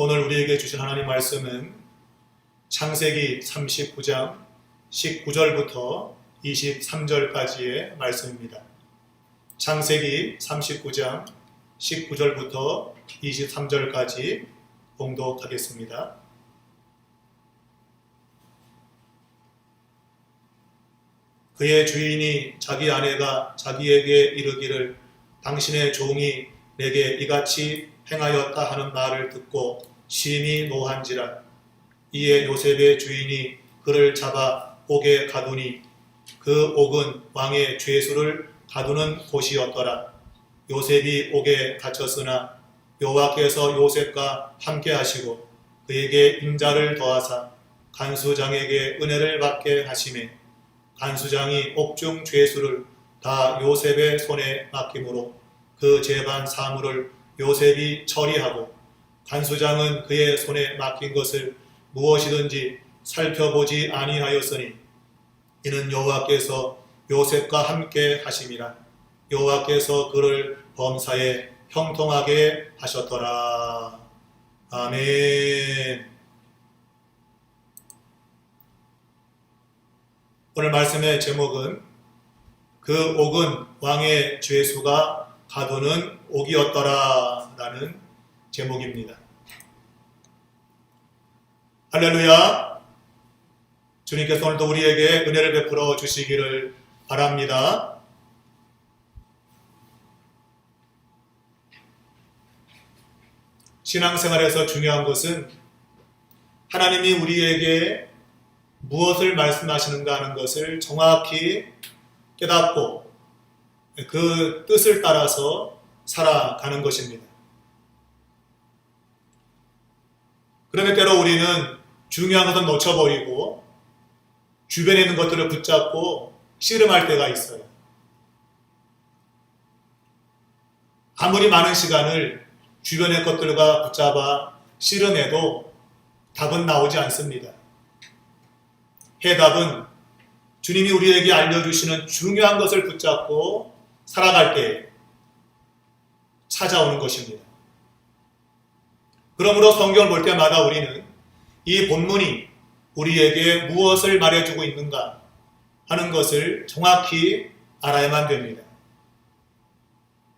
오늘 우리에게 주신 하나님 말씀은 창세기 39장 19절부터 23절까지의 말씀입니다. 창세기 39장 19절부터 23절까지 봉독하겠습니다. 그의 주인이 자기 아내가 자기에게 이르기를 당신의 종이 내게 이같이 행하였다 하는 말을 듣고 심히 노한지라. 이에 요셉의 주인이 그를 잡아 옥에 가두니 그 옥은 왕의 죄수를 가두는 곳이었더라. 요셉이 옥에 갇혔으나 여호와께서 요셉과 함께 하시고 그에게 인자를 더하사 간수장에게 은혜를 받게 하시매 간수장이 옥중 죄수를 다 요셉의 손에 맡김으로 그 재반 사물을 요셉이 처리하고 간수장은 그의 손에 맡긴 것을 무엇이든지 살펴보지 아니하였으니 이는 여호와께서 요셉과 함께 하심이라. 여호와께서 그를 범사에 형통하게 하셨더라. 아멘. 오늘 말씀의 제목은 그 옥은 왕의 죄수가 가두는 옥이었더라 라는 제목입니다. 할렐루야. 주님께서 오늘도 우리에게 은혜를 베풀어 주시기를 바랍니다. 신앙생활에서 중요한 것은 하나님이 우리에게 무엇을 말씀하시는가 하는 것을 정확히 깨닫고 그 뜻을 따라서 살아가는 것입니다. 그런데 때로 우리는 중요한 것은 놓쳐버리고 주변에 있는 것들을 붙잡고 씨름할 때가 있어요. 아무리 많은 시간을 주변의 것들과 붙잡아 씨름해도 답은 나오지 않습니다. 해답은 주님이 우리에게 알려주시는 중요한 것을 붙잡고 살아갈 때 찾아오는 것입니다. 그러므로 성경을 볼 때마다 우리는 이 본문이 우리에게 무엇을 말해주고 있는가 하는 것을 정확히 알아야만 됩니다.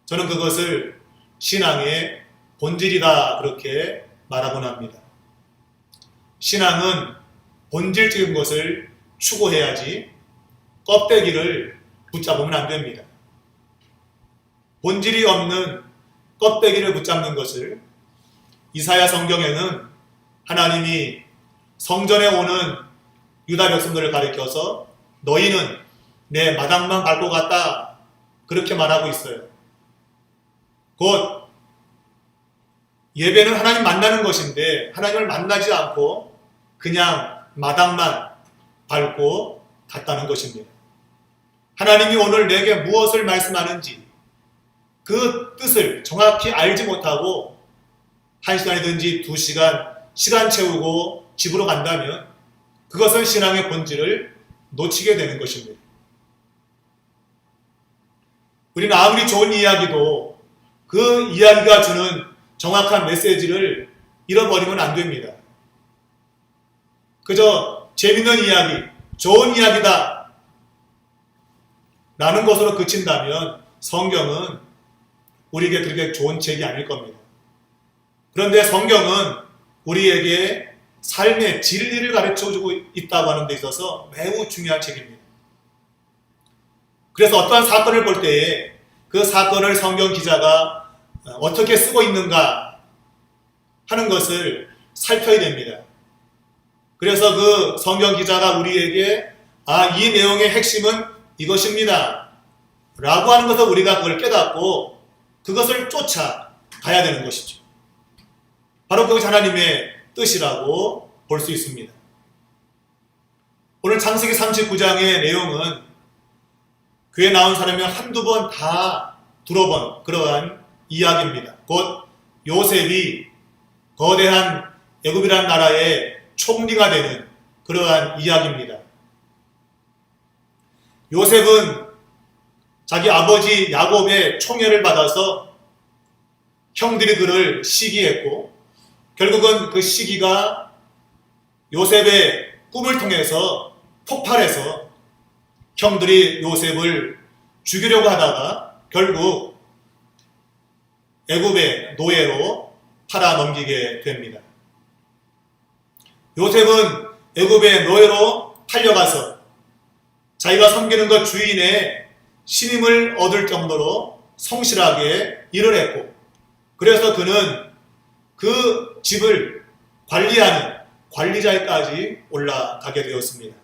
저는 그것을 신앙의 본질이다 그렇게 말하곤 합니다. 신앙은 본질적인 것을 추구해야지 껍데기를 붙잡으면 안 됩니다. 본질이 없는 껍데기를 붙잡는 것을 이사야 성경에는 하나님이 성전에 오는 유다 백성들을 가리켜서 너희는 내 마당만 밟고 갔다 그렇게 말하고 있어요. 곧 예배는 하나님 만나는 것인데 하나님을 만나지 않고 그냥 마당만 밟고 갔다는 것입니다. 하나님이 오늘 내게 무엇을 말씀하는지 그 뜻을 정확히 알지 못하고 1시간이든지 2시간 시간 채우고 집으로 간다면 그것은 신앙의 본질을 놓치게 되는 것입니다. 우리는 아무리 좋은 이야기도 그 이야기가 주는 정확한 메시지를 잃어버리면 안 됩니다. 그저 재밌는 이야기, 좋은 이야기다 라는 것으로 그친다면 성경은 우리에게 그렇게 좋은 책이 아닐 겁니다. 그런데 성경은 우리에게 삶의 진리를 가르쳐주고 있다고 하는 데 있어서 매우 중요한 책입니다. 그래서 어떠한 사건을 볼 때에 그 사건을 성경 기자가 어떻게 쓰고 있는가 하는 것을 살펴야 됩니다. 그래서 그 성경 기자가 우리에게 이 내용의 핵심은 이것입니다 라고 하는 것을 우리가 그걸 깨닫고 그것을 쫓아가야 되는 것이죠. 바로 그것이 하나님의 뜻이라고 볼 수 있습니다. 오늘 창세기 39장의 내용은 교회에 나온 사람이 한두 번 다 들어본 그러한 이야기입니다. 곧 요셉이 거대한 애굽이라는 나라의 총리가 되는 그러한 이야기입니다. 요셉은 자기 아버지 야곱의 총애를 받아서 형들이 그를 시기했고 결국은 그 시기가 요셉의 꿈을 통해서 폭발해서 형들이 요셉을 죽이려고 하다가 결국 애굽의 노예로 팔아 넘기게 됩니다. 요셉은 애굽의 노예로 팔려가서 자기가 섬기는 것 주인의 신임을 얻을 정도로 성실하게 일을 했고, 그래서 그는 그 집을 관리하는 관리자에까지 올라가게 되었습니다.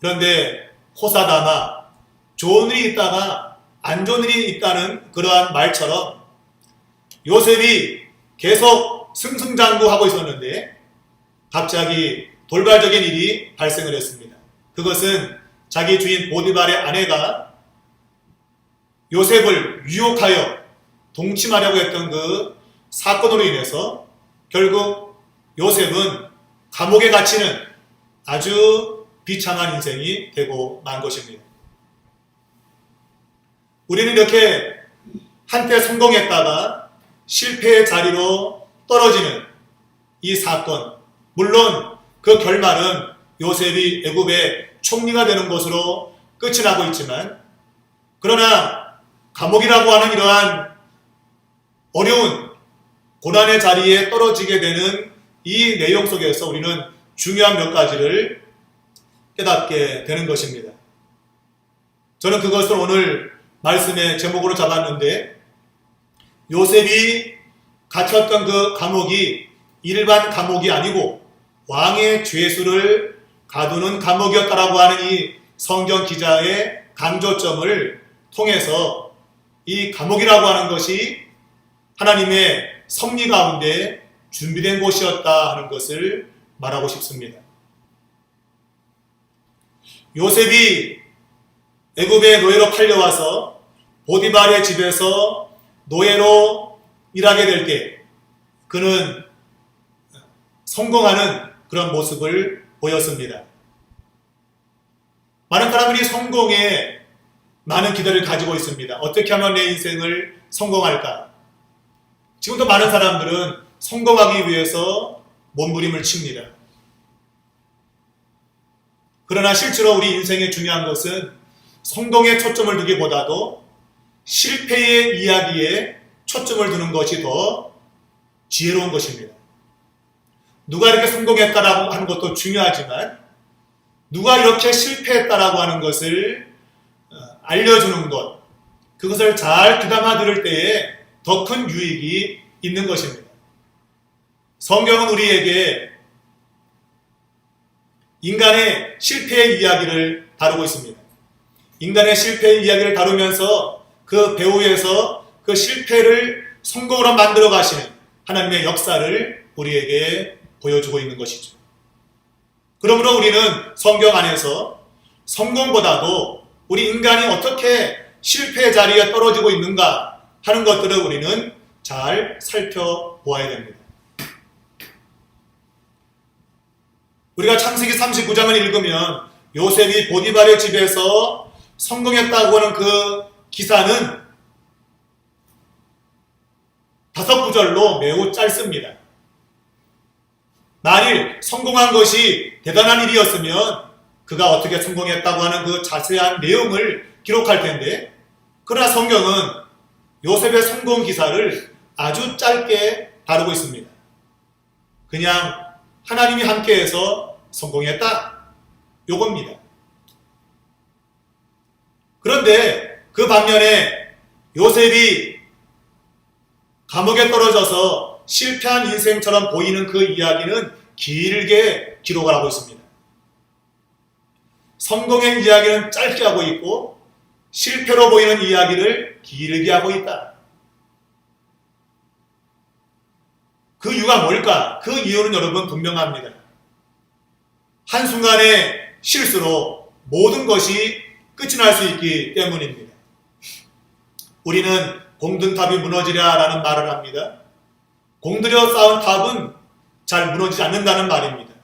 그런데 호사다마, 좋은 일이 있다가 안 좋은 일이 있다는 그러한 말처럼 요셉이 계속 승승장구하고 있었는데 갑자기 돌발적인 일이 발생을 했습니다. 그것은 자기 주인 보디발의 아내가 요셉을 유혹하여 동침하려고 했던 그 사건으로 인해서 결국 요셉은 감옥에 갇히는 아주 비참한 인생이 되고 만 것입니다. 우리는 이렇게 한때 성공했다가 실패의 자리로 떨어지는 이 사건, 물론 그 결말은 요셉이 애굽의 총리가 되는 것으로 끝이 나고 있지만, 그러나 감옥이라고 하는 이러한 어려운 고난의 자리에 떨어지게 되는 이 내용 속에서 우리는 중요한 몇 가지를 깨닫게 되는 것입니다. 저는 그것을 오늘 말씀의 제목으로 잡았는데, 요셉이 갇혔던 그 감옥이 일반 감옥이 아니고 왕의 죄수를 가두는 감옥이었다라고 하는 이 성경 기자의 강조점을 통해서 이 감옥이라고 하는 것이 하나님의 섭리 가운데 준비된 곳이었다 하는 것을 말하고 싶습니다. 요셉이 애굽의 노예로 팔려와서 보디발의 집에서 노예로 일하게 될 때 그는 성공하는 그런 모습을 보였습니다. 많은 사람들이 성공에 많은 기대를 가지고 있습니다. 어떻게 하면 내 인생을 성공할까? 지금도 많은 사람들은 성공하기 위해서 몸부림을 칩니다. 그러나 실제로 우리 인생에 중요한 것은 성공에 초점을 두기보다도 실패의 이야기에 초점을 두는 것이 더 지혜로운 것입니다. 누가 이렇게 성공했다라고 하는 것도 중요하지만 누가 이렇게 실패했다라고 하는 것을 알려주는 것, 그것을 잘 귀담아 들을 때에 더 큰 유익이 있는 것입니다. 성경은 우리에게 인간의 실패의 이야기를 다루고 있습니다. 인간의 실패의 이야기를 다루면서 그 배후에서 그 실패를 성공으로 만들어 가시는 하나님의 역사를 우리에게 보여주고 있는 것이죠. 그러므로 우리는 성경 안에서 성공보다도 우리 인간이 어떻게 실패의 자리에 떨어지고 있는가 하는 것들을 우리는 잘 살펴보아야 됩니다. 우리가 창세기 39장을 읽으면 요셉이 보디발의 집에서 성공했다고 하는 그 기사는 5구절로 매우 짧습니다. 만일 성공한 것이 대단한 일이었으면 그가 어떻게 성공했다고 하는 그 자세한 내용을 기록할 텐데, 그러나 성경은 요셉의 성공 기사를 아주 짧게 다루고 있습니다. 그냥 하나님이 함께해서 성공했다, 요겁니다. 그런데 그 반면에 요셉이 감옥에 떨어져서 실패한 인생처럼 보이는 그 이야기는 길게 기록을 하고 있습니다. 성공의 이야기는 짧게 하고 있고 실패로 보이는 이야기를 길게 하고 있다. 그 이유가 뭘까? 그 이유는 여러분 분명합니다. 한순간의 실수로 모든 것이 끝이 날 수 있기 때문입니다. 우리는 공든탑이 무너지랴 라는 말을 합니다. 공들여 쌓은 탑은 잘 무너지지 않는다는 말입니다.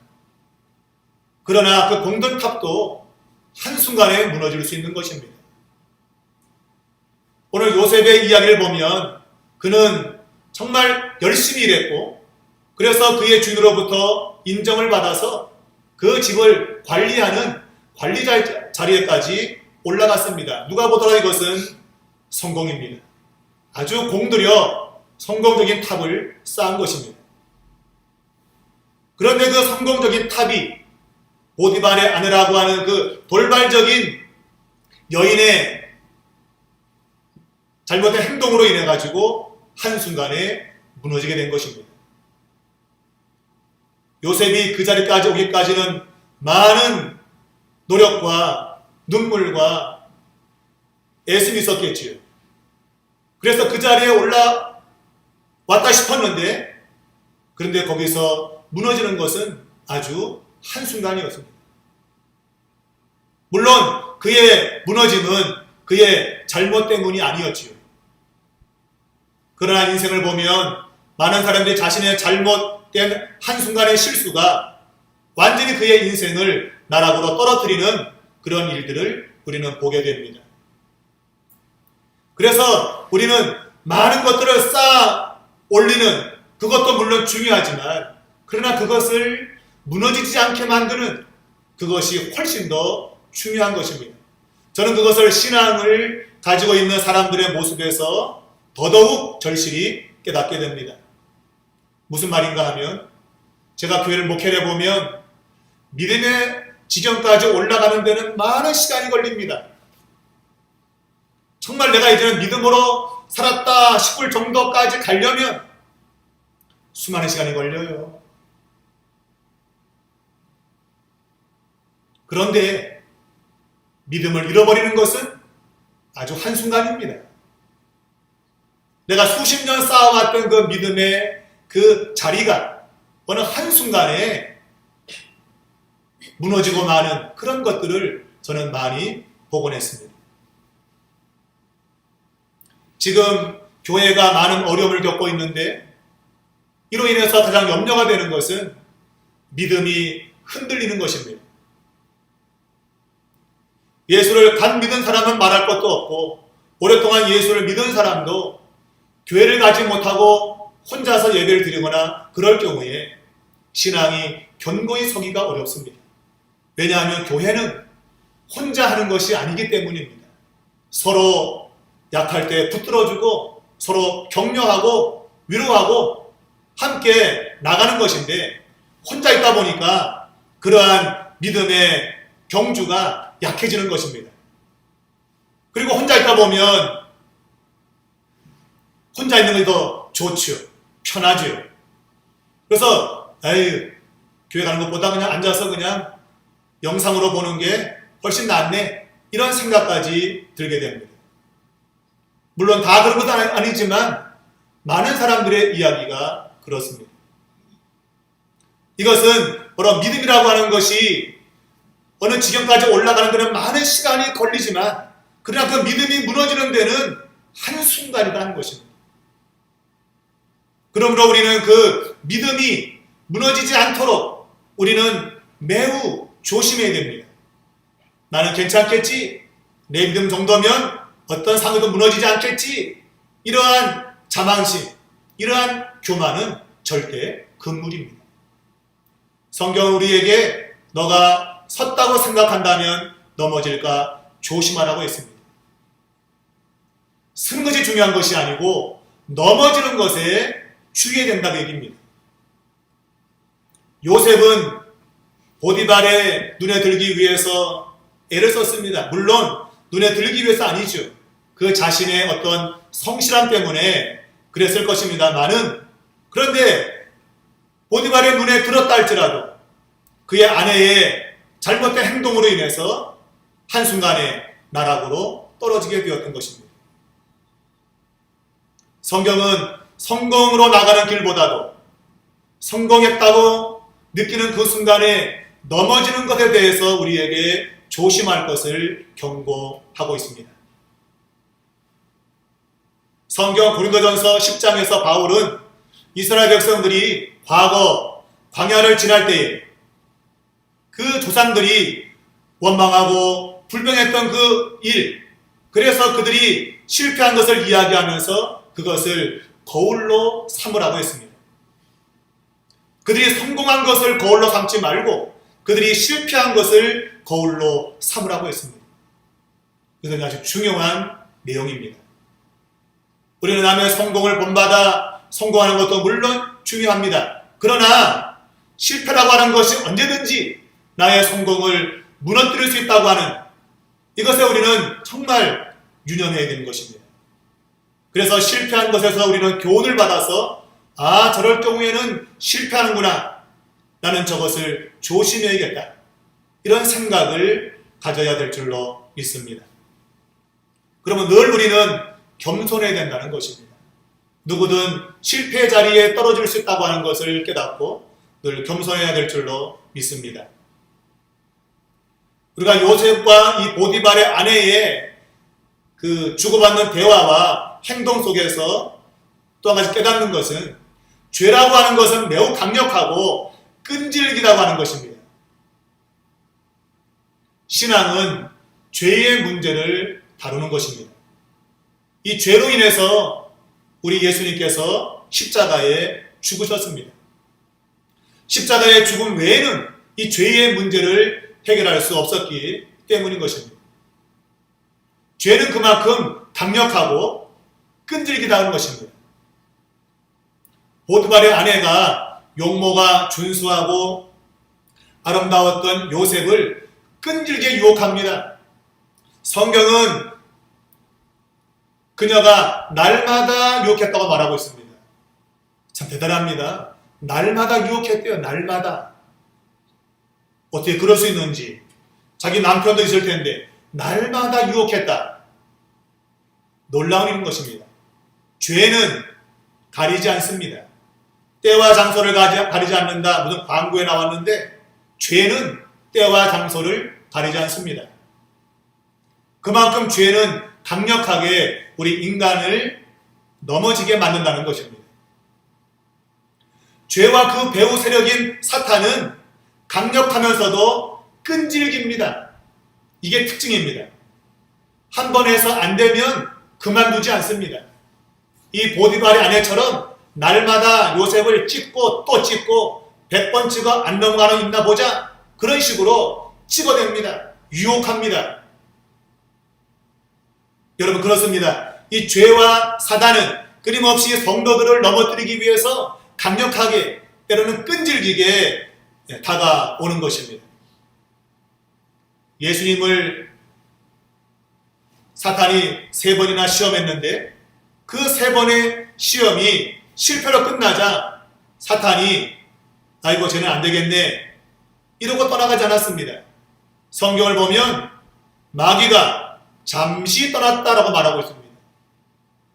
그러나 그 공든탑도 한순간에 무너질 수 있는 것입니다. 오늘 요셉의 이야기를 보면 그는 정말 열심히 일했고 그래서 그의 주인으로부터 인정을 받아서 그 집을 관리하는 관리자 자리에까지 올라갔습니다. 누가 보더라도 이것은 성공입니다. 아주 공들여 성공적인 탑을 쌓은 것입니다. 그런데 그 성공적인 탑이 보디발의 아내라고 하는 그 돌발적인 여인의 잘못된 행동으로 인해 가지고 한순간에 무너지게 된 것입니다. 요셉이 그 자리까지 오기까지는 많은 노력과 눈물과 애씀이 있었겠지요. 그래서 그 자리에 올라왔다 싶었는데 그런데 거기서 무너지는 것은 아주 한순간이었습니다. 물론 그의 무너짐은 그의 잘못 때문이 아니었지요. 그러나 인생을 보면 많은 사람들이 자신의 잘못된 한순간의 실수가 완전히 그의 인생을 나락으로 떨어뜨리는 그런 일들을 우리는 보게 됩니다. 그래서 우리는 많은 것들을 쌓아 올리는 그것도 물론 중요하지만 그러나 그것을 무너지지 않게 만드는 그것이 훨씬 더 중요한 것입니다. 저는 그것을 신앙을 가지고 있는 사람들의 모습에서 더더욱 절실히 깨닫게 됩니다. 무슨 말인가 하면 제가 교회를 목회를 해보면 믿음의 지경까지 올라가는 데는 많은 시간이 걸립니다. 정말 내가 이제는 믿음으로 살았다 싶을 정도까지 가려면 수많은 시간이 걸려요. 그런데 믿음을 잃어버리는 것은 아주 한순간입니다. 내가 수십 년 쌓아왔던 그 믿음의 그 자리가 어느 한순간에 무너지고 마는 그런 것들을 저는 많이 보곤 했습니다. 지금 교회가 많은 어려움을 겪고 있는데 이로 인해서 가장 염려가 되는 것은 믿음이 흔들리는 것입니다. 예수를 간 믿은 사람은 말할 것도 없고 오랫동안 예수를 믿은 사람도 교회를 가지 못하고 혼자서 예배를 드리거나 그럴 경우에 신앙이 견고히 서기가 어렵습니다. 왜냐하면 교회는 혼자 하는 것이 아니기 때문입니다. 서로 약할 때 붙들어주고 서로 격려하고 위로하고 함께 나가는 것인데 혼자 있다 보니까 그러한 믿음의 경주가 약해지는 것입니다. 그리고 혼자 있다 보면 혼자 있는 것이 더 좋죠. 편하죠. 그래서 교회 가는 것보다 그냥 앉아서 그냥 영상으로 보는 게 훨씬 낫네 이런 생각까지 들게 됩니다. 물론 다 그런 것도 아니지만 많은 사람들의 이야기가 그렇습니다. 이것은 바로 믿음이라고 하는 것이 어느 지경까지 올라가는 데는 많은 시간이 걸리지만 그러나 그 믿음이 무너지는 데는 한순간이라는 것입니다. 그러므로 우리는 그 믿음이 무너지지 않도록 우리는 매우 조심해야 됩니다. 나는 괜찮겠지? 내 믿음 정도면 어떤 상황도 무너지지 않겠지? 이러한 자망심, 이러한 교만은 절대 금물입니다. 성경은 우리에게 너가 섰다고 생각한다면 넘어질까 조심하라고 했습니다. 서는 것이 중요한 것이 아니고 넘어지는 것에 주의해야 된다고 얘기입니다. 요셉은 보디발의 눈에 들기 위해서 애를 썼습니다. 물론 눈에 들기 위해서 아니죠. 그 자신의 어떤 성실함 때문에 그랬을 것입니다만은 그런데 보디발의 눈에 들었다 할지라도 그의 아내의 잘못된 행동으로 인해서 한순간에 나락으로 떨어지게 되었던 것입니다. 성경은 성공으로 나가는 길보다도 성공했다고 느끼는 그 순간에 넘어지는 것에 대해서 우리에게 조심할 것을 경고하고 있습니다. 성경 고린도전서 10장에서 바울은 이스라엘 백성들이 과거 광야를 지날 때에 그 조상들이 원망하고 불평했던 그 일, 그래서 그들이 실패한 것을 이야기하면서 그것을 거울로 삼으라고 했습니다. 그들이 성공한 것을 거울로 삼지 말고 그들이 실패한 것을 거울로 삼으라고 했습니다. 이건 아주 중요한 내용입니다. 우리는 남의 성공을 본받아 성공하는 것도 물론 중요합니다. 그러나 실패라고 하는 것이 언제든지 나의 성공을 무너뜨릴 수 있다고 하는 이것에 우리는 정말 유념해야 되는 것입니다. 그래서 실패한 것에서 우리는 교훈을 받아서 저럴 경우에는 실패하는구나. 나는 저것을 조심해야겠다. 이런 생각을 가져야 될 줄로 믿습니다. 그러면 늘 우리는 겸손해야 된다는 것입니다. 누구든 실패의 자리에 떨어질 수 있다고 하는 것을 깨닫고 늘 겸손해야 될 줄로 믿습니다. 우리가 요셉과 이 보디발의 아내의 그 주고받는 대화와 행동 속에서 또 한 가지 깨닫는 것은 죄라고 하는 것은 매우 강력하고 끈질기다고 하는 것입니다. 신앙은 죄의 문제를 다루는 것입니다. 이 죄로 인해서 우리 예수님께서 십자가에 죽으셨습니다. 십자가의 죽음 외에는 이 죄의 문제를 해결할 수 없었기 때문인 것입니다. 죄는 그만큼 강력하고 끈질기다는 것입니다. 보디발의 아내가 용모가 준수하고 아름다웠던 요셉을 끈질게 유혹합니다. 성경은 그녀가 날마다 유혹했다고 말하고 있습니다. 참 대단합니다. 날마다 유혹했대요. 날마다. 어떻게 그럴 수 있는지. 자기 남편도 있을 텐데 날마다 유혹했다. 놀라운 일인 것입니다. 죄는 가리지 않습니다. 때와 장소를 가리지 않는다. 무슨 광고에 나왔는데 죄는 때와 장소를 가리지 않습니다. 그만큼 죄는 강력하게 우리 인간을 넘어지게 만든다는 것입니다. 죄와 그 배후 세력인 사탄은 강력하면서도 끈질깁니다. 이게 특징입니다. 한 번 해서 안 되면 그만두지 않습니다. 이 보디발의 아내처럼 날마다 요셉을 찍고 또 찍고 100번 찍어 안 넘어가는 있나 보자. 그런 식으로 찍어댑니다. 유혹합니다. 여러분 그렇습니다. 이 죄와 사단은 끊임없이 성도들을 넘어뜨리기 위해서 강력하게 때로는 끈질기게 다가오는 것입니다. 예수님을 사탄이 3번이나 시험했는데 그 3번의 시험이 실패로 끝나자 사탄이 아이고 쟤는 안 되겠네 이러고 떠나가지 않았습니다. 성경을 보면 마귀가 잠시 떠났다라고 말하고 있습니다.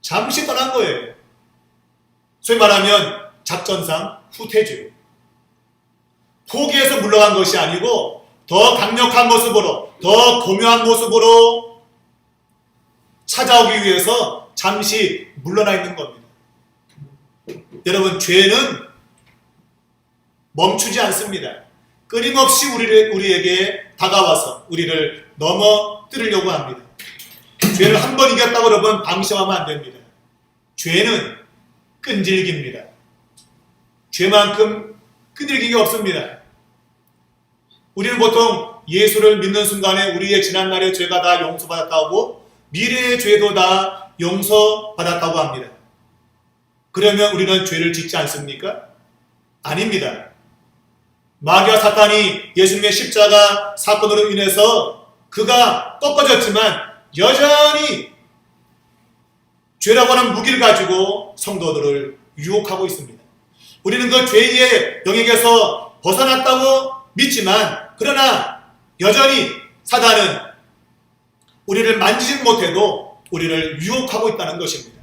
잠시 떠난 거예요. 소위 말하면 작전상 후퇴죠. 포기해서 물러간 것이 아니고 더 강력한 모습으로 더 고묘한 모습으로 찾아오기 위해서 잠시 물러나 있는 겁니다. 여러분 죄는 멈추지 않습니다. 끊임없이 우리에게 다가와서 우리를 넘어뜨리려고 합니다. 죄를 한 번 이겼다고 여러분 방심하면 안 됩니다. 죄는 끈질깁니다. 죄만큼 끈질기게 없습니다. 우리는 보통 예수를 믿는 순간에 우리의 지난날의 죄가 다 용서받았다고 미래의 죄도 다 용서받았다고 합니다. 그러면 우리는 죄를 짓지 않습니까? 아닙니다. 마귀와 사탄이 예수님의 십자가 사건으로 인해서 그가 꺾어졌지만 여전히 죄라고 하는 무기를 가지고 성도들을 유혹하고 있습니다. 우리는 그 죄의 영역에서 벗어났다고 믿지만 그러나 여전히 사단은 우리를 만지지 못해도 우리를 유혹하고 있다는 것입니다.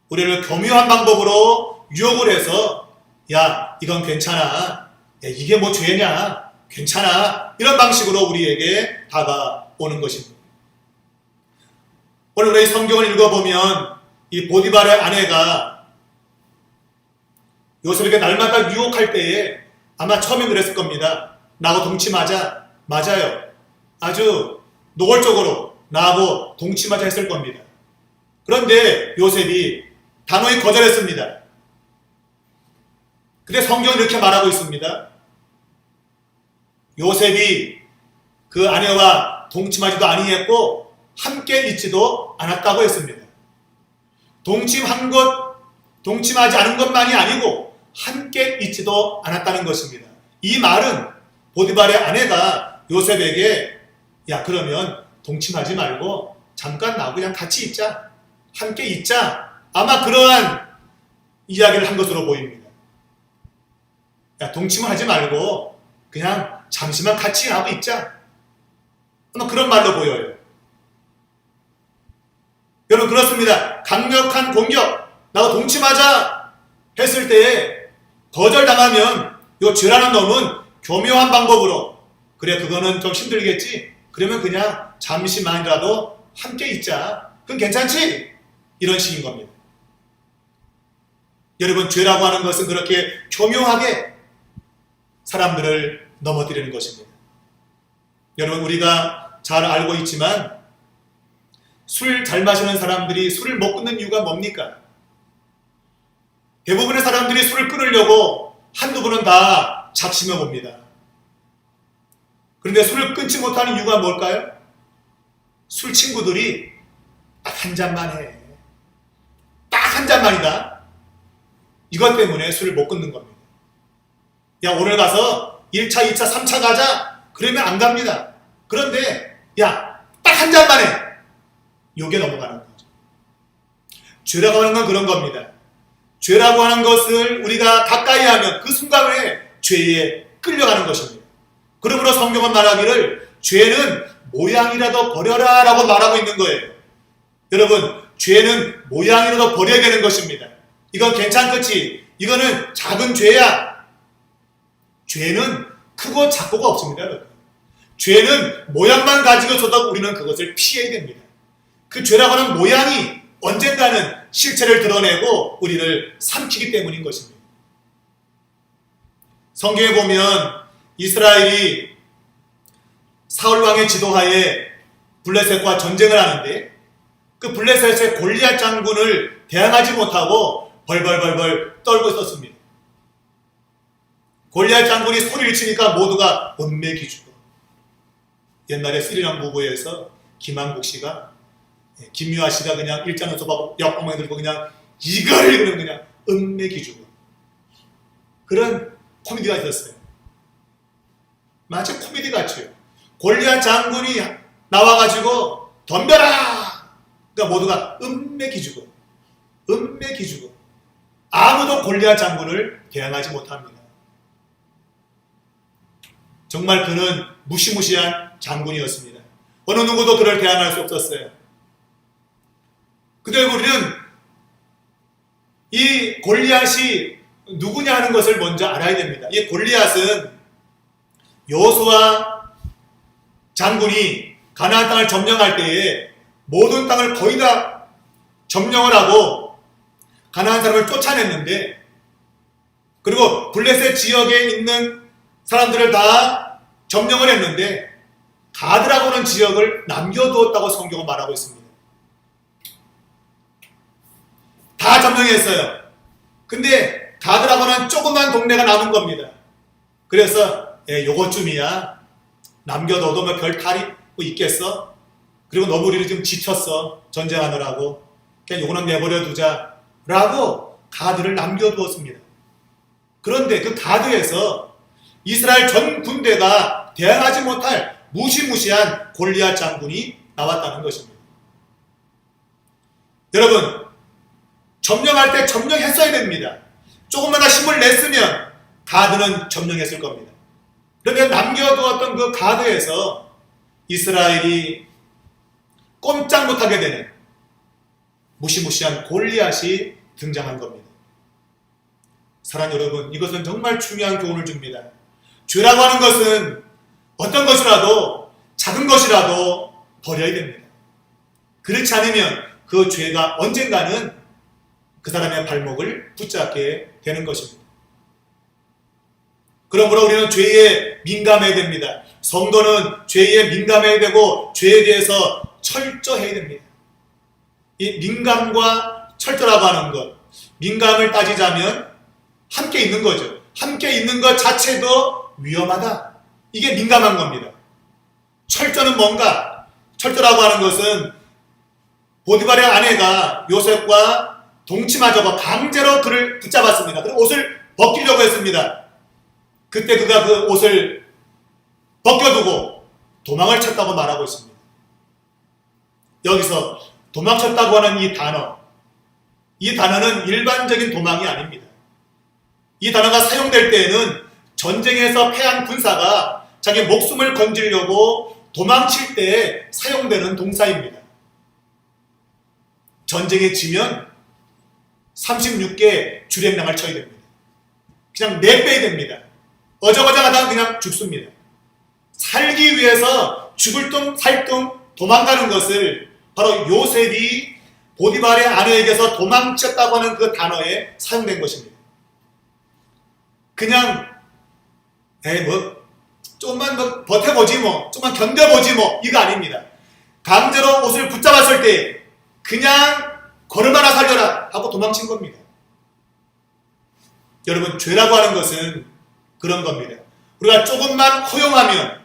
우리를 교묘한 방법으로 유혹을 해서 야 이건 괜찮아, 야, 이게 뭐 죄냐, 괜찮아 이런 방식으로 우리에게 다가오는 것입니다. 오늘 우리 성경을 읽어보면 이 보디발의 아내가 요셉에게 날마다 유혹할 때에 아마 처음엔 그랬을 겁니다. 나하고 동침하자. 맞아요. 아주 노골적으로 나하고 동침하자 했을 겁니다. 그런데 요셉이 단호히 거절했습니다. 근데 성경은 이렇게 말하고 있습니다. 요셉이 그 아내와 동침하지도 아니했고 함께 있지도 않았다고 했습니다. 동침하지 않은 것만이 아니고 함께 있지도 않았다는 것입니다. 이 말은 보디발의 아내가 요셉에게 야 그러면 동침하지 말고 잠깐 나하고 그냥 같이 있자, 함께 있자, 아마 그러한 이야기를 한 것으로 보입니다. 야 동침을 하지 말고 그냥 잠시만 같이 하고 있자, 아마 그런 말로 보여요. 여러분 그렇습니다. 강력한 공격, 나하고 동침하자 했을 때에 거절당하면 이 죄라는 놈은 교묘한 방법으로 그래 그거는 좀 힘들겠지, 그러면 그냥 잠시만이라도 함께 있자, 그건 괜찮지? 이런 식인 겁니다. 여러분 죄라고 하는 것은 그렇게 교묘하게 사람들을 넘어뜨리는 것입니다. 여러분 우리가 잘 알고 있지만 술 잘 마시는 사람들이 술을 못 끊는 이유가 뭡니까? 대부분의 사람들이 술을 끊으려고 한두 번은 다 작심해 봅니다. 그런데 술을 끊지 못하는 이유가 뭘까요? 술 친구들이 딱 한 잔만 해, 딱 한 잔만이다, 이것 때문에 술을 못 끊는 겁니다. 야 오늘 가서 1차, 2차, 3차 가자 그러면 안 갑니다. 그런데 야 딱 한 잔만 해, 요게 넘어가는 거죠. 죄라고 하는 건 그런 겁니다. 죄라고 하는 것을 우리가 가까이 하면 그 순간에 죄에 끌려가는 것입니다. 그러므로 성경은 말하기를 죄는 모양이라도 버려라 라고 말하고 있는 거예요. 여러분 죄는 모양이라도 버려야 되는 것입니다. 이건 괜찮겠지, 이거는 작은 죄야. 죄는 크고 작고가 없습니다. 여러분. 죄는 모양만 가지고 있어도 우리는 그것을 피해야 됩니다. 그 죄라고 하는 모양이 언젠가는 실체를 드러내고 우리를 삼키기 때문인 것입니다. 성경에 보면 이스라엘이 사울왕의 지도하에 블레셋과 전쟁을 하는데 그 블레셋의 골리앗 장군을 대항하지 못하고 벌벌벌벌 떨고 있었습니다. 골리앗 장군이 소리를 치니까 모두가 은매기주고, 옛날에 스리랑 부부에서 김한국 씨가, 김유아 씨가 그냥 일장을 쏘고 옆방망이 들고 그냥 이걸 그러면 그냥 은매기주고, 그런 코미디가 있었어요. 마치 코미디 같이요. 골리앗 장군이 나와가지고 덤벼라! 그러니까 모두가 은매기주고 아무도 골리앗 장군을 대항하지 못합니다. 정말 그는 무시무시한 장군이었습니다. 어느 누구도 그를 대항할 수 없었어요. 그때 우리는 이 골리앗이 누구냐 하는 것을 먼저 알아야 됩니다. 이 골리앗은 여호수아 장군이 가나안 땅을 점령할 때에 모든 땅을 거의 다 점령을 하고 가나안 사람을 쫓아냈는데, 그리고 블레셋 지역에 있는 사람들을 다 점령을 했는데 가드라고 하는 지역을 남겨두었다고 성경은 말하고 있습니다. 다 점령했어요. 근데 가드라고 하는 조그만 동네가 남은 겁니다. 그래서 요것쯤이야 남겨둬도 뭐 별 탈이 뭐 있겠어? 그리고 너무 우리를 지금 지쳤어, 전쟁하느라고. 그냥 요거는 내버려 두자 라고 가드를 남겨두었습니다. 그런데 그 가드에서 이스라엘 전 군대가 대항하지 못할 무시무시한 골리앗 장군이 나왔다는 것입니다. 여러분, 점령할 때 점령했어야 됩니다. 조금만 더 힘을 냈으면 가드는 점령했을 겁니다. 그런데 남겨두었던 그 가드에서 이스라엘이 꼼짝 못하게 되는 무시무시한 골리앗이 등장한 겁니다. 사랑하는 여러분, 이것은 정말 중요한 교훈을 줍니다. 죄라고 하는 것은 어떤 것이라도, 작은 것이라도 버려야 됩니다. 그렇지 않으면 그 죄가 언젠가는 그 사람의 발목을 붙잡게 되는 것입니다. 그러므로 우리는 죄에 민감해야 됩니다. 성도는 죄에 민감해야 되고 죄에 대해서 철저해야 됩니다. 이 민감과 철저라고 하는 것, 민감을 따지자면 함께 있는 거죠. 함께 있는 것 자체도 위험하다. 이게 민감한 겁니다. 철저는 뭔가? 철저라고 하는 것은 보디발의 아내가 요셉과 동침하자고 강제로 그를 붙잡았습니다. 그리고 옷을 벗기려고 했습니다. 그때 그가 그 옷을 벗겨두고 도망을 쳤다고 말하고 있습니다. 여기서 도망쳤다고 하는 이 단어는 일반적인 도망이 아닙니다. 이 단어가 사용될 때에는 전쟁에서 패한 군사가 자기 목숨을 건지려고 도망칠 때 사용되는 동사입니다. 전쟁에 지면 36개 주랭랑을 쳐야 됩니다. 그냥 내빼야 됩니다. 어정어정하다가 그냥 죽습니다. 살기 위해서 죽을 둥 살둥 도망가는 것을 바로 요셉이 보디발의 아내에게서 도망쳤다고 하는 그 단어에 사용된 것입니다. 그냥 조금만 버텨보지 조금만 견뎌보지 이거 아닙니다. 강제로 옷을 붙잡았을 때 그냥 걸음 하나 살려라 하고 도망친 겁니다. 여러분, 죄라고 하는 것은 그런 겁니다. 우리가 조금만 허용하면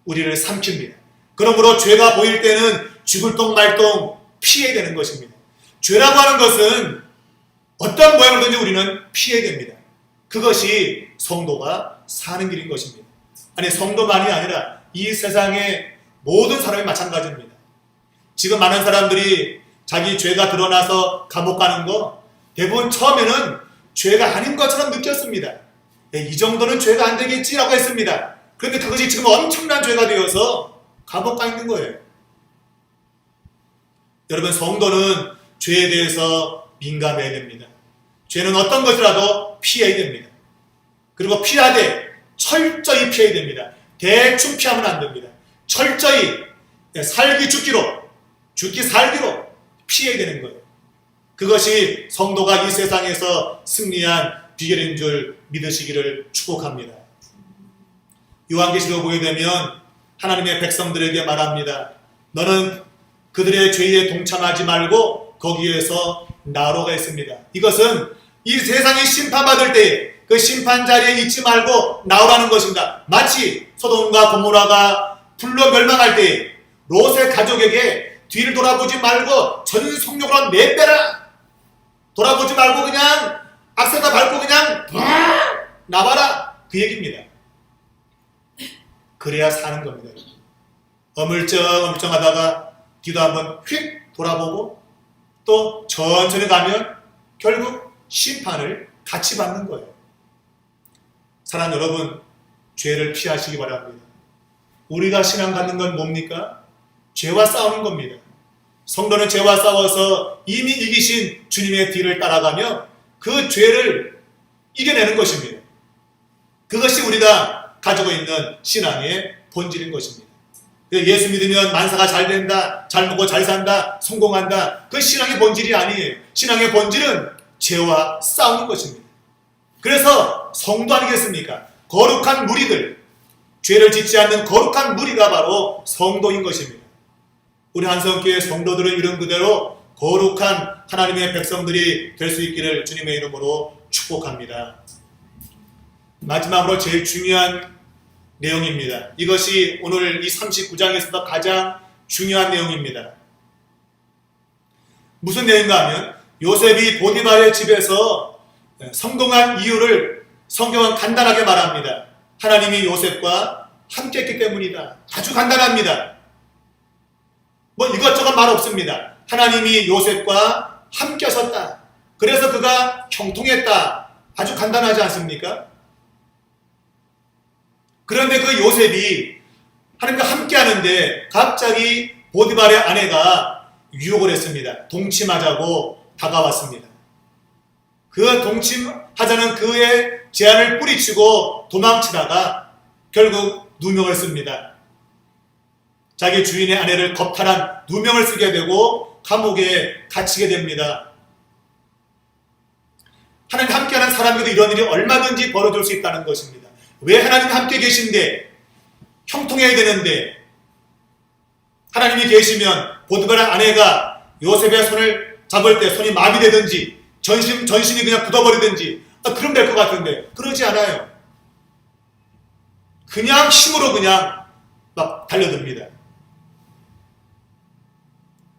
우리를 삼킵니다. 그러므로 죄가 보일 때는 죽을 똥 말똥 피해야 되는 것입니다. 죄라고 하는 것은 어떤 모양으로든지 우리는 피해야 됩니다. 그것이 성도가 사는 길인 것입니다. 아니, 성도만이 아니라 이 세상의 모든 사람이 마찬가지입니다. 지금 많은 사람들이 자기 죄가 드러나서 감옥 가는 거 대부분 처음에는 죄가 아닌 것처럼 느꼈습니다. 이 정도는 죄가 안 되겠지라고 했습니다. 그런데 그것이 지금 엄청난 죄가 되어서 감옥 가 있는 거예요. 여러분, 성도는 죄에 대해서 민감해야 됩니다. 죄는 어떤 것이라도 피해야 됩니다. 그리고 피하되 철저히 피해야 됩니다. 대충 피하면 안 됩니다. 철저히 살기 죽기로, 죽기 살기로 피해야 되는 거예요. 그것이 성도가 이 세상에서 승리한 비결인 줄 믿으시기를 축복합니다. 요한계시록 보게 되면 하나님의 백성들에게 말합니다. 너는 그들의 죄에 동참하지 말고 거기에서 나로가 있습니다. 이것은 이 세상이 심판받을 때 그 심판 자리에 있지 말고 나오라는 것입니다. 마치 소돔과 고모라가 불로 멸망할 때 롯의 가족에게 뒤를 돌아보지 말고 전 속력으로 내빼라. 돌아보지 말고 그냥 악세다 밟고 그냥 나와라. 그 얘기입니다. 그래야 사는 겁니다. 어물쩡어물쩡하다가 뒤도 한번 휙 돌아보고 또 천천히 가면 결국 심판을 같이 받는 거예요. 사랑하는 여러분, 죄를 피하시기 바랍니다. 우리가 신앙 갖는 건 뭡니까? 죄와 싸우는 겁니다. 성도는 죄와 싸워서 이미 이기신 주님의 뒤를 따라가며 그 죄를 이겨내는 것입니다. 그것이 우리가 가지고 있는 신앙의 본질인 것입니다. 예수 믿으면 만사가 잘 된다, 잘 먹고 잘 산다, 성공한다. 그 신앙의 본질이 아니에요. 신앙의 본질은 죄와 싸우는 것입니다. 그래서 성도 아니겠습니까? 거룩한 무리들, 죄를 짓지 않는 거룩한 무리가 바로 성도인 것입니다. 우리 한성교회 성도들은 이런 그대로 거룩한 하나님의 백성들이 될 수 있기를 주님의 이름으로 축복합니다. 마지막으로 제일 중요한 내용입니다. 이것이 오늘 이 39장에서도 가장 중요한 내용입니다. 무슨 내용인가 하면 요셉이 보디발의 집에서 성공한 이유를 성경은 간단하게 말합니다. 하나님이 요셉과 함께 했기 때문이다. 아주 간단합니다. 이것저것 말 없습니다. 하나님이 요셉과 함께 하셨다. 그래서 그가 형통했다. 아주 간단하지 않습니까? 그런데 그 요셉이 하나님과 함께 하는데 갑자기 보디발의 아내가 유혹을 했습니다. 동침하자고 다가왔습니다. 그 동침하자는 그의 제안을 뿌리치고 도망치다가 결국 누명을 씁니다. 자기 주인의 아내를 겁탈한 누명을 쓰게 되고 감옥에 갇히게 됩니다. 하나님 함께하는 사람에게도 이런 일이 얼마든지 벌어질 수 있다는 것입니다. 왜 하나님 함께 계신데 형통해야 되는데 하나님이 계시면 보디발의 아내가 요셉의 손을 잡을 때 손이 마비되든지 전신이 그냥 굳어버리든지 그럼 될 것 같은데 그러지 않아요. 그냥 힘으로 그냥 막 달려듭니다.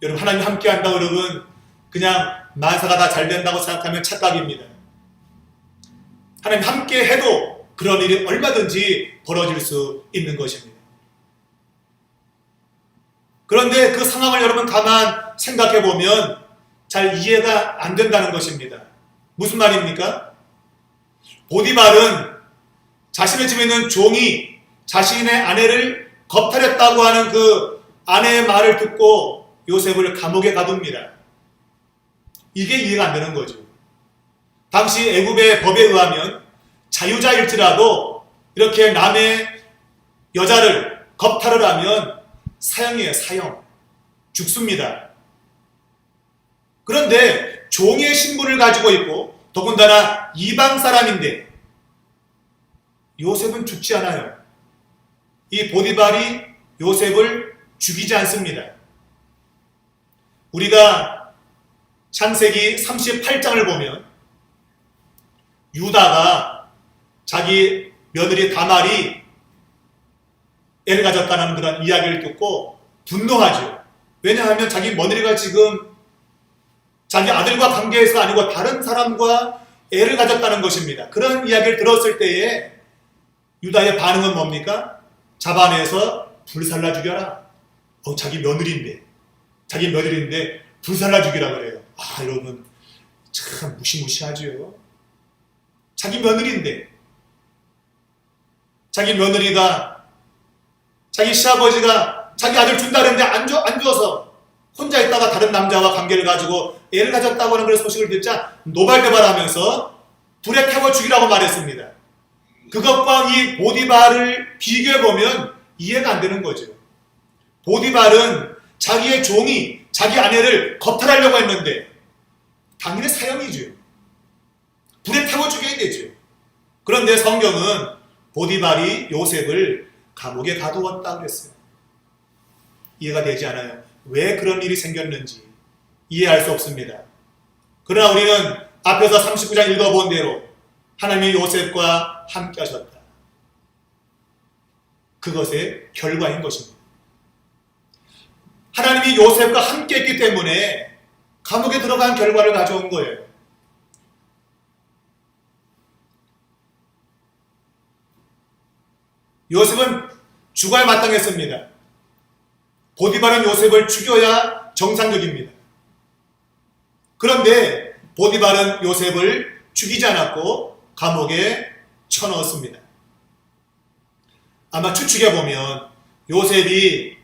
여러분, 하나님 함께 한다고 여러분 그냥 만사가 다 잘 된다고 생각하면 착각입니다. 하나님 함께 해도 그런 일이 얼마든지 벌어질 수 있는 것입니다. 그런데 그 상황을 여러분 가만 생각해 보면 잘 이해가 안 된다는 것입니다. 무슨 말입니까? 보디발은 자신의 집에 있는 종이 자신의 아내를 겁탈했다고 하는 그 아내의 말을 듣고 요셉을 감옥에 가둡니다. 이게 이해가 안 되는 거죠. 당시 애굽의 법에 의하면 자유자일지라도 이렇게 남의 여자를 겁탈을 하면 사형이에요. 사형. 죽습니다. 그런데 종의 신분을 가지고 있고 더군다나 이방 사람인데 요셉은 죽지 않아요. 이 보디발이 요셉을 죽이지 않습니다. 우리가 창세기 38장을 보면 유다가 자기 며느리 다말이 애를 가졌다는 그런 이야기를 듣고 분노하죠. 왜냐하면 자기 며느리가 지금 자기 아들과 관계에서 아니고 다른 사람과 애를 가졌다는 것입니다. 그런 이야기를 들었을 때에 유다의 반응은 뭡니까? 잡아내서 불살라 죽여라. 자기 며느리인데 불살라 죽이라 그래요. 여러분 참 무시무시하죠. 자기 며느리인데 자기 며느리가 자기 시아버지가 자기 아들 준다 그랬는데 안 줘서 혼자 있다가 다른 남자와 관계를 가지고 애를 가졌다고 하는 그런 소식을 듣자 노발대발하면서 불에 태워 죽이라고 말했습니다. 그것과 이 보디발을 비교해보면 이해가 안 되는 거죠. 보디발은 자기의 종이 자기 아내를 겁탈하려고 했는데 당연히 사형이죠. 불에 태워 죽여야 되죠. 그런데 성경은 보디발이 요셉을 감옥에 가두었다 그랬어요. 이해가 되지 않아요. 왜 그런 일이 생겼는지 이해할 수 없습니다. 그러나 우리는 앞에서 39장 읽어본 대로 하나님이 요셉과 함께 하셨다. 그것의 결과인 것입니다. 하나님이 요셉과 함께 했기 때문에 감옥에 들어간 결과를 가져온 거예요. 요셉은 죽어야 마땅했습니다. 보디발은 요셉을 죽여야 정상적입니다. 그런데 보디발은 요셉을 죽이지 않았고 감옥에 쳐넣었습니다. 아마 추측해보면 요셉이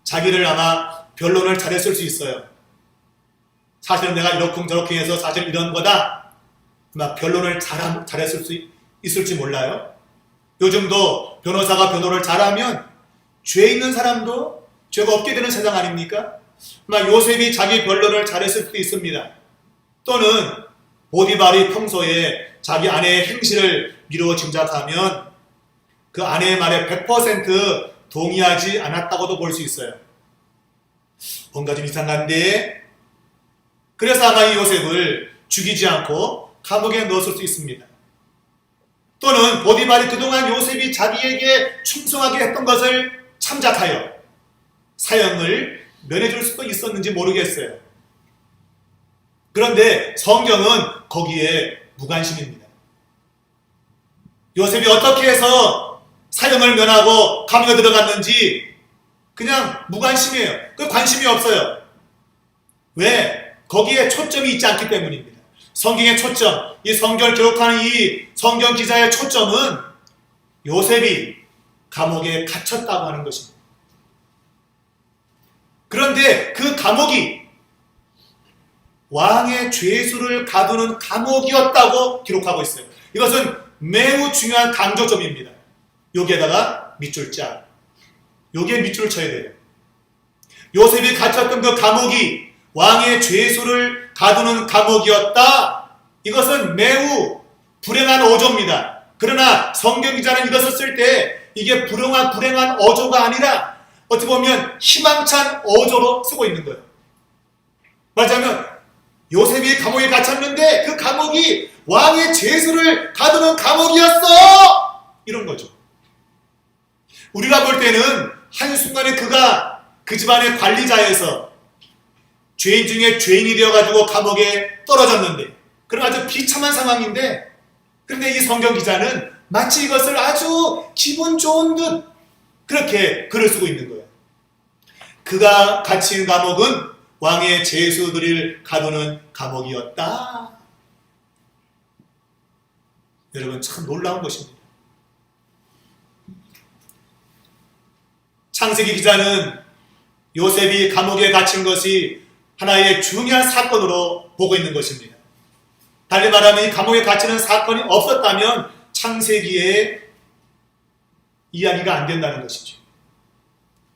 자기를 아마 변론을 잘했을 수 있어요. 사실은 내가 이렇쿵저렇쿵 해서 사실 이런 거다. 아마 변론을 잘했을 수 있을지 몰라요. 요즘도 변호사가 변호를 잘하면 죄 있는 사람도 죄가 없게 되는 세상 아닙니까? 아마 요셉이 자기 변론을 잘했을 수도 있습니다. 또는 보디발이 평소에 자기 아내의 행실을 미루어 짐작하면 그 아내의 말에 100% 동의하지 않았다고도 볼 수 있어요. 뭔가 좀 이상한데, 그래서 아마 이 요셉을 죽이지 않고 감옥에 넣었을 수 있습니다. 또는 보디발이 그동안 요셉이 자기에게 충성하게 했던 것을 참작하여 사형을 면해줄 수도 있었는지 모르겠어요. 그런데 성경은 거기에 무관심입니다. 요셉이 어떻게 해서 사형을 면하고 감옥에 들어갔는지 그냥 무관심이에요. 그 관심이 없어요. 왜? 거기에 초점이 있지 않기 때문입니다. 성경의 초점, 이 성경을 기록하는 이 성경 기자의 초점은 요셉이 감옥에 갇혔다고 하는 것입니다. 그런데 그 감옥이 왕의 죄수를 가두는 감옥이었다고 기록하고 있어요. 이것은 매우 중요한 강조점입니다. 여기에다가 밑줄자. 여기에 밑줄을 쳐야 돼요. 요셉이 갇혔던 그 감옥이 왕의 죄수를 가두는 감옥이었다. 이것은 매우 불행한 어조입니다. 그러나 성경 기자는 이것을 쓸 때 이게 불행한 어조가 아니라 어떻게 보면 희망찬 어조로 쓰고 있는 거예요. 말하자면 요셉이 감옥에 갇혔는데 그 감옥이 왕의 죄수를 가두는 감옥이었어! 이런 거죠. 우리가 볼 때는 한순간에 그가 그 집안의 관리자에서 죄인 중에 죄인이 되어가지고 감옥에 떨어졌는데, 그런 아주 비참한 상황인데, 그런데 이 성경 기자는 마치 이것을 아주 기분 좋은 듯 그렇게 글을 쓰고 있는 거예요. 그가 갇힌 감옥은 왕의 죄수들을 가두는 감옥이었다. 여러분, 참 놀라운 것입니다. 창세기 기자는 요셉이 감옥에 갇힌 것이 하나의 중요한 사건으로 보고 있는 것입니다. 달리 말하면 이 감옥에 갇히는 사건이 없었다면 창세기에 이야기가 안 된다는 것이죠.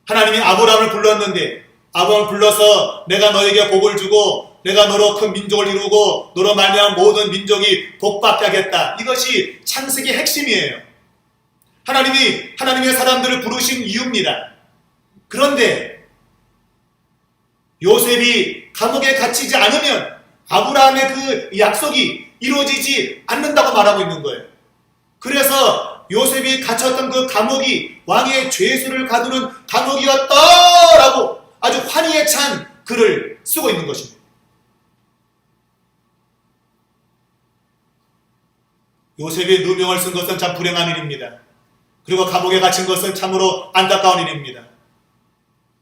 하나님이 아브라함을 불렀는데, 아브라함을 불러서 내가 너에게 복을 주고 내가 너로 큰 민족을 이루고 너로 말미암아 모든 민족이 복받게 하겠다. 이것이 창세기의 핵심이에요. 하나님이 하나님의 사람들을 부르신 이유입니다. 그런데 요셉이 감옥에 갇히지 않으면 아브라함의 그 약속이 이루어지지 않는다고 말하고 있는 거예요. 그래서 요셉이 갇혔던 그 감옥이 왕의 죄수를 가두는 감옥이었다라고 아주 환희에 찬 글을 쓰고 있는 것입니다. 요셉이 누명을 쓴 것은 참 불행한 일입니다. 그리고 감옥에 갇힌 것은 참으로 안타까운 일입니다.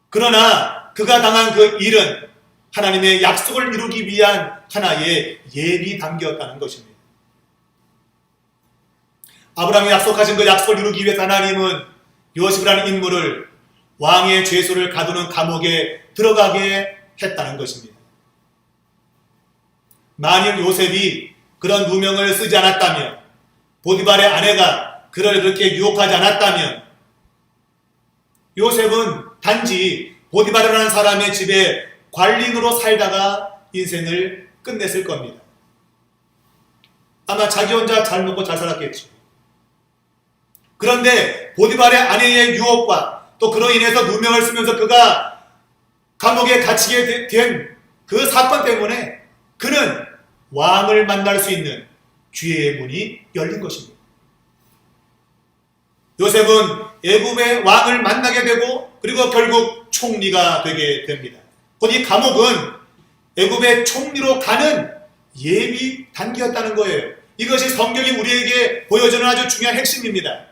그러나 그가 당한 그 일은 하나님의 약속을 이루기 위한 하나의 예비 단계였다는 것입니다. 아브라함이 약속하신 그 약속을 이루기 위해서 하나님은 요셉이라는 인물을 왕의 죄수를 가두는 감옥에 들어가게 했다는 것입니다. 만일 요셉이 그런 누명을 쓰지 않았다면, 보디발의 아내가 그를 그렇게 유혹하지 않았다면, 요셉은 단지 보디발이라는 사람의 집에 관리인으로 살다가 인생을 끝냈을 겁니다. 아마 자기 혼자 잘 먹고 잘 살았겠죠. 그런데 보디발의 아내의 유혹과 또 그로 인해서 누명을 쓰면서 그가 감옥에 갇히게 된 그 사건 때문에 그는 왕을 만날 수 있는 기회의 문이 열린 것입니다. 요셉은 애굽의 왕을 만나게 되고 그리고 결국 총리가 되게 됩니다. 곧 이 감옥은 애굽의 총리로 가는 예비 단계였다는 거예요. 이것이 성경이 우리에게 보여주는 아주 중요한 핵심입니다.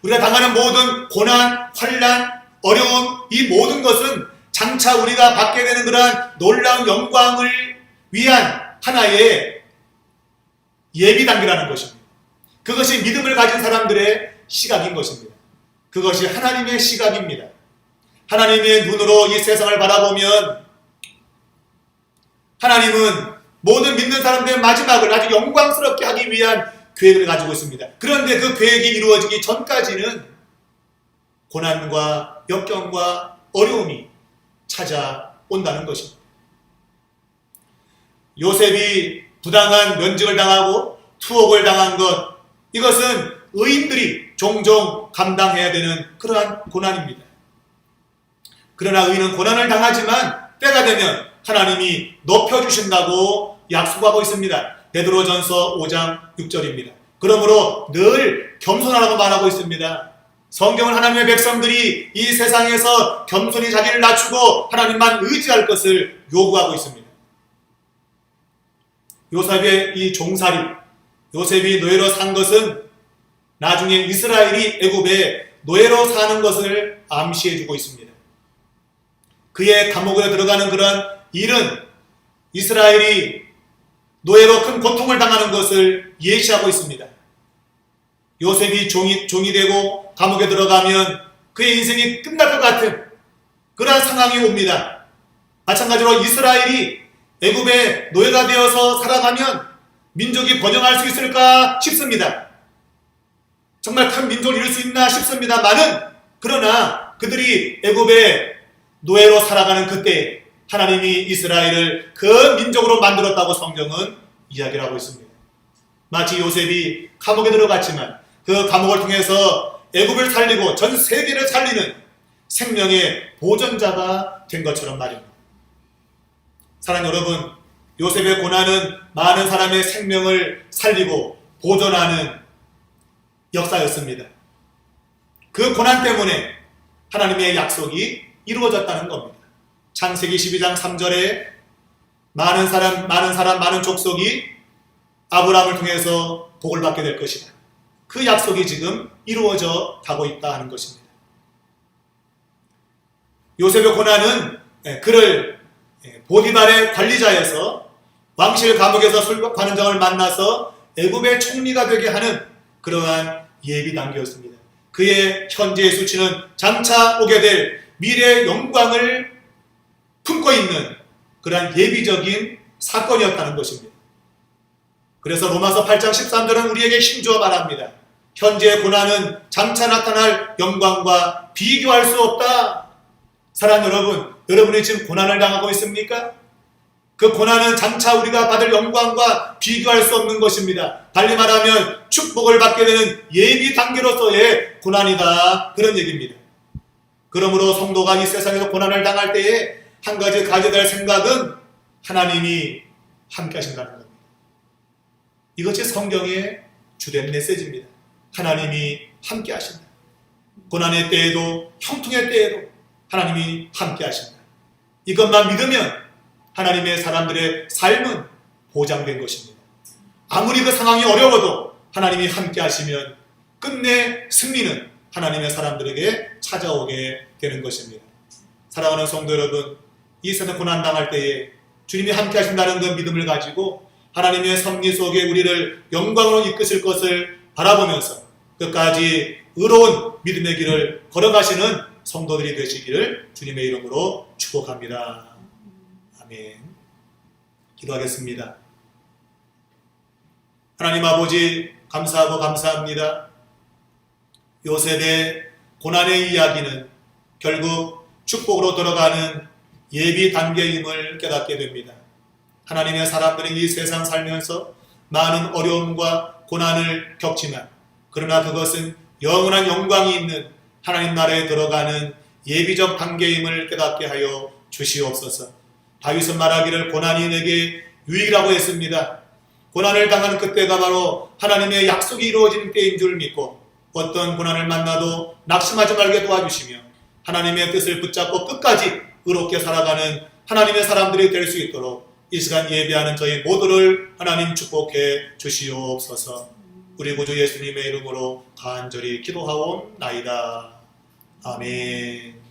우리가 당하는 모든 고난, 환난, 어려움, 이 모든 것은 장차 우리가 받게 되는 그러한 놀라운 영광을 위한 하나의 예비 단계라는 것입니다. 그것이 믿음을 가진 사람들의 시각인 것입니다. 그것이 하나님의 시각입니다. 하나님의 눈으로 이 세상을 바라보면 하나님은 모든 믿는 사람들의 마지막을 아주 영광스럽게 하기 위한 계획을 가지고 있습니다. 그런데 그 계획이 이루어지기 전까지는 고난과 역경과 어려움이 찾아온다는 것입니다. 요셉이 부당한 면직을 당하고 투옥을 당한 것, 이것은 의인들이 종종 감당해야 되는 그러한 고난입니다. 그러나 의인은 고난을 당하지만 때가 되면 하나님이 높여주신다고 약속하고 있습니다. 베드로전서 5장 6절입니다. 그러므로 늘 겸손하라고 말하고 있습니다. 성경은 하나님의 백성들이 이 세상에서 겸손히 자기를 낮추고 하나님만 의지할 것을 요구하고 있습니다. 요셉의 이 종살이, 요셉이 노예로 산 것은 나중에 이스라엘이 애굽에 노예로 사는 것을 암시해주고 있습니다. 그의 감옥에 들어가는 그런 일은 이스라엘이 노예로 큰 고통을 당하는 것을 예시하고 있습니다. 요셉이 종이 되고 감옥에 들어가면 그의 인생이 끝날 것 같은 그러한 상황이 옵니다. 마찬가지로 이스라엘이 애굽의 노예가 되어서 살아가면 민족이 번영할 수 있을까 싶습니다. 정말 큰 민족을 이룰 수 있나 싶습니다만은, 그러나 그들이 애굽의 노예로 살아가는 그때 하나님이 이스라엘을 그 민족으로 만들었다고 성경은 이야기를 하고 있습니다. 마치 요셉이 감옥에 들어갔지만 그 감옥을 통해서 애굽을 살리고 전 세계를 살리는 생명의 보전자가 된 것처럼 말입니다. 사랑하는 여러분, 요셉의 고난은 많은 사람의 생명을 살리고 보존하는 역사였습니다. 그 고난 때문에 하나님의 약속이 이루어졌다는 겁니다. 창세기 12장 3절에 많은 족속이 아브라함을 통해서 복을 받게 될 것이다. 그 약속이 지금 이루어져 가고 있다 하는 것입니다. 요셉의 고난은 그를 보디발의 관리자에서 왕실 감옥에서 관원장을 만나서 애굽의 총리가 되게 하는 그러한 예비 단계였습니다. 그의 현재의 수치는 장차 오게 될 미래의 영광을 품고 있는 그러한 예비적인 사건이었다는 것입니다. 그래서 로마서 8장 13절은 우리에게 힘주어 말합니다. 현재의 고난은 장차 나타날 영광과 비교할 수 없다. 사랑하는 여러분, 여러분이 지금 고난을 당하고 있습니까? 그 고난은 장차 우리가 받을 영광과 비교할 수 없는 것입니다. 달리 말하면 축복을 받게 되는 예비 단계로서의 고난이다. 그런 얘기입니다. 그러므로 성도가 이 세상에서 고난을 당할 때에 한 가지 가져야 될 생각은 하나님이 함께 하신다는 겁니다. 이것이 성경의 주된 메시지입니다. 하나님이 함께 하신다. 고난의 때에도 형통의 때에도 하나님이 함께 하신다. 이것만 믿으면 하나님의 사람들의 삶은 보장된 것입니다. 아무리 그 상황이 어려워도 하나님이 함께 하시면 끝내 승리는 하나님의 사람들에게 찾아오게 되는 것입니다. 사랑하는 성도 여러분, 이 세상 고난 당할 때에 주님이 함께 하신다는 그 믿음을 가지고 하나님의 섭리 속에 우리를 영광으로 이끄실 것을 바라보면서 끝까지 의로운 믿음의 길을 걸어가시는 성도들이 되시기를 주님의 이름으로 축복합니다. 아멘. 기도하겠습니다. 하나님 아버지, 감사하고 감사합니다. 요셉의 고난의 이야기는 결국 축복으로 들어가는 예비 단계임을 깨닫게 됩니다. 하나님의 사람들이 이 세상 살면서 많은 어려움과 고난을 겪지만 그러나 그것은 영원한 영광이 있는 하나님 나라에 들어가는 예비적 단계임을 깨닫게 하여 주시옵소서. 다윗은 말하기를 고난이 내게 유익이라고 했습니다. 고난을 당하는 그때가 바로 하나님의 약속이 이루어지는 때인 줄 믿고 어떤 고난을 만나도 낙심하지 말게 도와주시며 하나님의 뜻을 붙잡고 끝까지 의롭게 살아가는 하나님의 사람들이 될 수 있도록 이 시간 예배하는 저희 모두를 하나님 축복해 주시옵소서. 우리 구주 예수님의 이름으로 간절히 기도하옵나이다. 아멘.